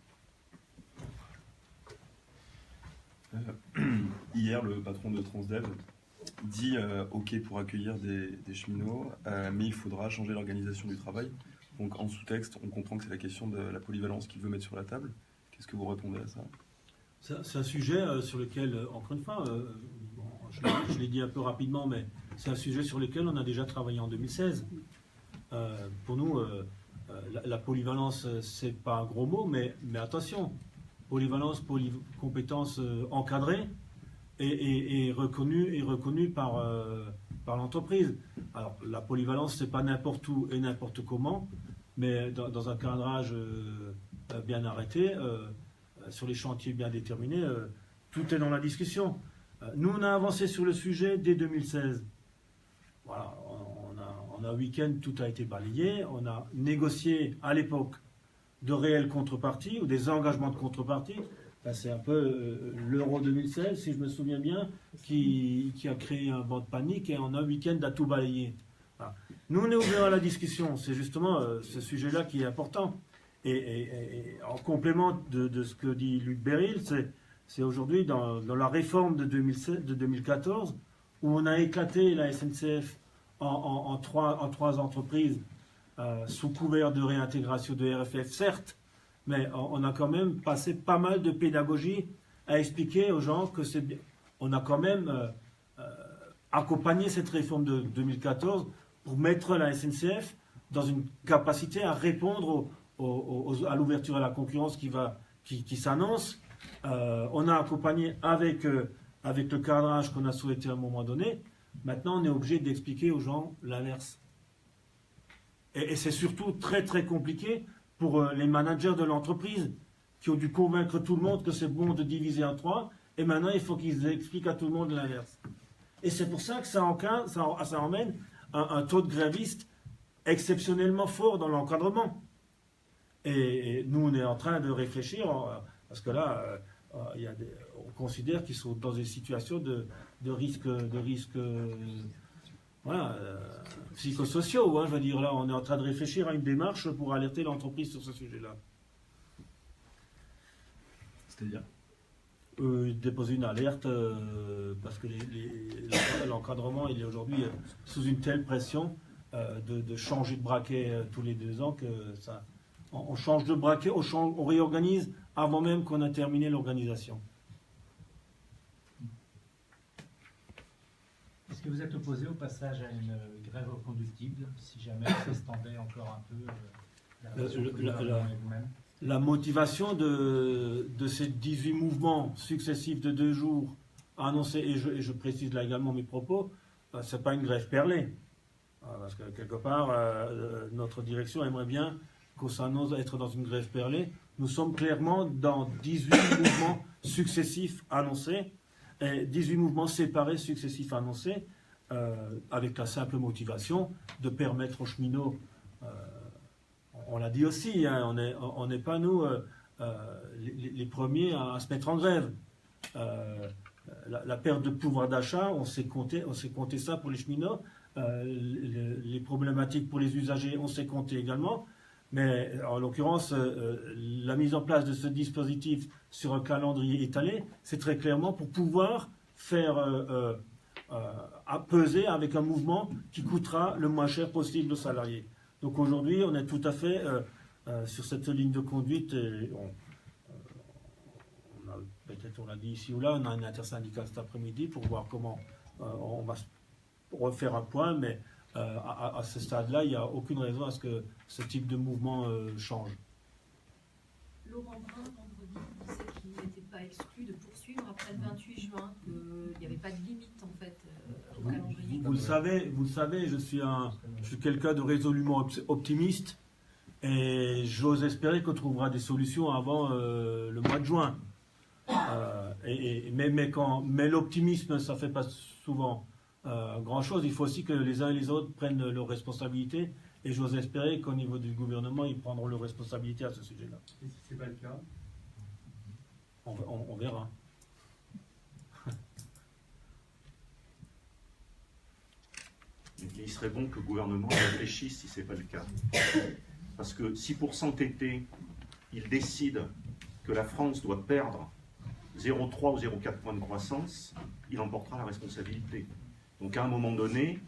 Hier, le patron de Transdev dit OK pour accueillir des cheminots, mais il faudra changer l'organisation du travail. Donc en sous-texte, on comprend que c'est la question de la polyvalence qu'il veut mettre sur la table. Qu'est-ce que vous répondez à ça? C'est un sujet sur lequel, encore une fois, je l'ai dit un peu rapidement, mais c'est un sujet sur lequel on a déjà travaillé en 2016. Pour nous, la polyvalence, c'est pas un gros mot, mais attention, polyvalence, compétence encadrée et reconnue par l'entreprise. Alors, la polyvalence, c'est pas n'importe où et n'importe comment, mais dans un cadrage bien arrêté, sur les chantiers bien déterminés, tout est dans la discussion. Nous, on a avancé sur le sujet dès 2016. Voilà, on a un week-end, tout a été balayé. On a négocié à l'époque de réelles contreparties ou des engagements de contrepartie. C'est un peu l'Euro 2016, si je me souviens bien, qui a créé un banc de panique et en un week-end a tout balayé. Voilà. Nous, on est ouverts à la discussion. C'est justement ce sujet-là qui est important. Et en complément de ce que dit Luc Beryl, c'est aujourd'hui dans la réforme de 2014 où on a éclaté la SNCF en trois entreprises sous couvert de réintégration de RFF, certes, mais on a quand même passé pas mal de pédagogie à expliquer aux gens que c'est bien. On a quand même accompagné cette réforme de 2014 pour mettre la SNCF dans une capacité à répondre à l'ouverture à la concurrence qui s'annonce. On a accompagné avec le cadrage qu'on a souhaité à un moment donné. Maintenant, on est obligé d'expliquer aux gens l'inverse. Et c'est surtout très très compliqué pour les managers de l'entreprise qui ont dû convaincre tout le monde que c'est bon de diviser en 3, et maintenant il faut qu'ils expliquent à tout le monde l'inverse. Et c'est pour ça que ça emmène un taux de grévistes exceptionnellement fort dans l'encadrement. Et nous, on est en train de réfléchir, parce que là, on considère qu'ils sont dans des situations de risque, voilà, psychosociaux. Hein, je veux dire, là, on est en train de réfléchir à une démarche pour alerter l'entreprise sur ce sujet-là. C'est-à-dire déposer une alerte parce que l'encadrement il est aujourd'hui sous une telle pression de changer de braquet tous les 2 ans que ça, on change de braquet, on réorganise avant même qu'on a terminé l'organisation. Est-ce que vous êtes opposé au passage à une grève reconductible si jamais ça s'étendait encore un peu la relation entre le gouvernement et vous-même? La motivation de ces 18 mouvements successifs de 2 jours annoncés, et je précise là également mes propos, ce n'est pas une grève perlée. Parce que quelque part, notre direction aimerait bien qu'on s'annonce être dans une grève perlée. Nous sommes clairement dans 18 mouvements successifs annoncés, et 18 mouvements séparés successifs annoncés, avec la simple motivation de permettre aux cheminots, on l'a dit aussi, hein, on n'est pas nous les premiers à se mettre en grève. La perte de pouvoir d'achat, on s'est compté ça pour les cheminots. Les problématiques pour les usagers, on s'est compté également. Mais en l'occurrence, la mise en place de ce dispositif sur un calendrier étalé, c'est très clairement pour pouvoir faire peser avec un mouvement qui coûtera le moins cher possible aux salariés. Donc aujourd'hui, on est tout à fait sur cette ligne de conduite. Et peut-être on l'a dit ici ou là, on a un intersyndical cet après-midi pour voir comment on va refaire un point, mais à ce stade-là, il n'y a aucune raison à ce que ce type de mouvement change. Laurent Brun, vendredi, disait qu'il n'était pas exclu de poursuivre après le 28 juin, qu'il n'y avait pas de limite en fait au calendrier. Vous le savez, je suis quelqu'un de résolument optimiste et j'ose espérer qu'on trouvera des solutions avant le mois de juin. Mais l'optimisme, ça ne fait pas souvent grand-chose. Il faut aussi que les uns et les autres prennent leurs responsabilités. Et j'ose espérer qu'au niveau du gouvernement, ils prendront leurs responsabilités à ce sujet-là. Et si ce n'est pas le cas, on verra. Il serait bon que le gouvernement réfléchisse si ce n'est pas le cas. Parce que si pour s'entêter, il décide que la France doit perdre 0,3 ou 0,4 points de croissance, il en portera la responsabilité. Donc à un moment donné,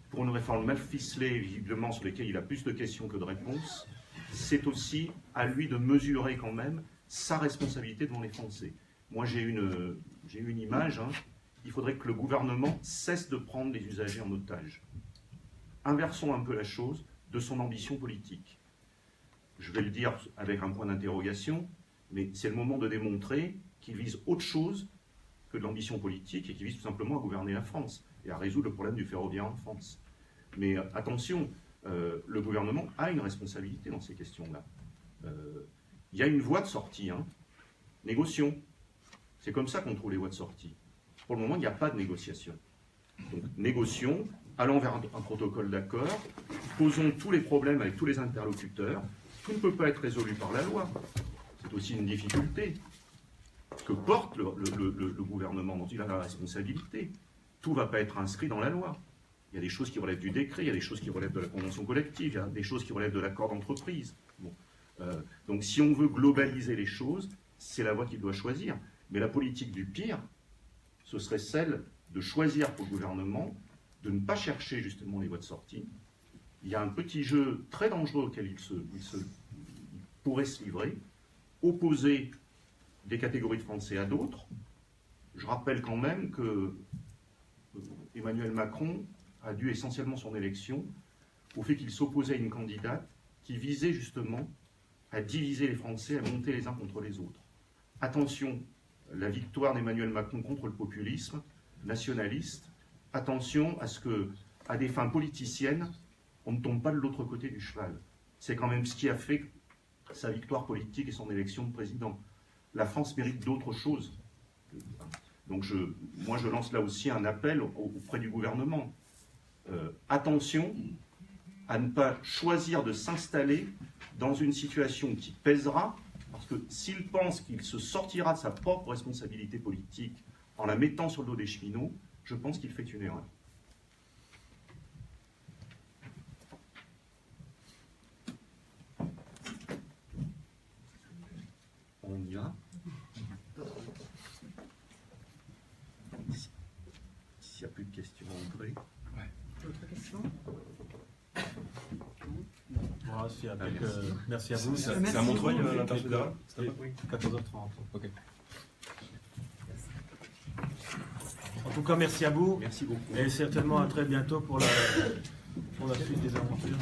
pour une réforme mal ficelée, visiblement sur laquelle il a plus de questions que de réponses, c'est aussi à lui de mesurer quand même sa responsabilité devant les Français. Moi j'ai une image, hein. Il faudrait que le gouvernement cesse de prendre les usagers en otage. Inversons un peu la chose de son ambition politique. Je vais le dire avec un point d'interrogation, mais c'est le moment de démontrer qu'il vise autre chose que de l'ambition politique et qu'il vise tout simplement à gouverner la France et à résoudre le problème du ferroviaire en France. Mais attention, le gouvernement a une responsabilité dans ces questions-là. Il y a une voie de sortie, hein. Négocions. C'est comme ça qu'on trouve les voies de sortie. Pour le moment, il n'y a pas de négociation. Donc, négocions, allons vers un protocole d'accord, posons tous les problèmes avec tous les interlocuteurs. Tout ne peut pas être résolu par la loi. C'est aussi une difficulté que porte le gouvernement dont il a la responsabilité. Tout ne va pas être inscrit dans la loi. Il y a des choses qui relèvent du décret, il y a des choses qui relèvent de la convention collective, il y a des choses qui relèvent de l'accord d'entreprise. Bon. Donc si on veut globaliser les choses, c'est la voie qu'il doit choisir. Mais la politique du pire, ce serait celle de choisir pour le gouvernement de ne pas chercher justement les voies de sortie. Il y a un petit jeu très dangereux auquel il pourrait se livrer, opposer des catégories de Français à d'autres. Je rappelle quand même que Emmanuel Macron a dû essentiellement son élection au fait qu'il s'opposait à une candidate qui visait justement à diviser les Français, à monter les uns contre les autres. Attention, la victoire d'Emmanuel Macron contre le populisme nationaliste, attention à ce que, à des fins politiciennes, on ne tombe pas de l'autre côté du cheval. C'est quand même ce qui a fait sa victoire politique et son élection de président. La France mérite d'autres choses. Donc moi je lance là aussi un appel auprès du gouvernement. Attention à ne pas choisir de s'installer dans une situation qui pèsera, parce que s'il pense qu'il se sortira de sa propre responsabilité politique en la mettant sur le dos des cheminots, je pense qu'il fait une erreur. On y va. S'il n'y a plus de questions, André. D'autres questions? Voilà, s'il y a merci à vous. C'est à Montreuil, l'interfédéral? 14h30. Ok. En tout cas, merci à vous. Merci beaucoup. Et certainement à très bientôt pour la suite des aventures.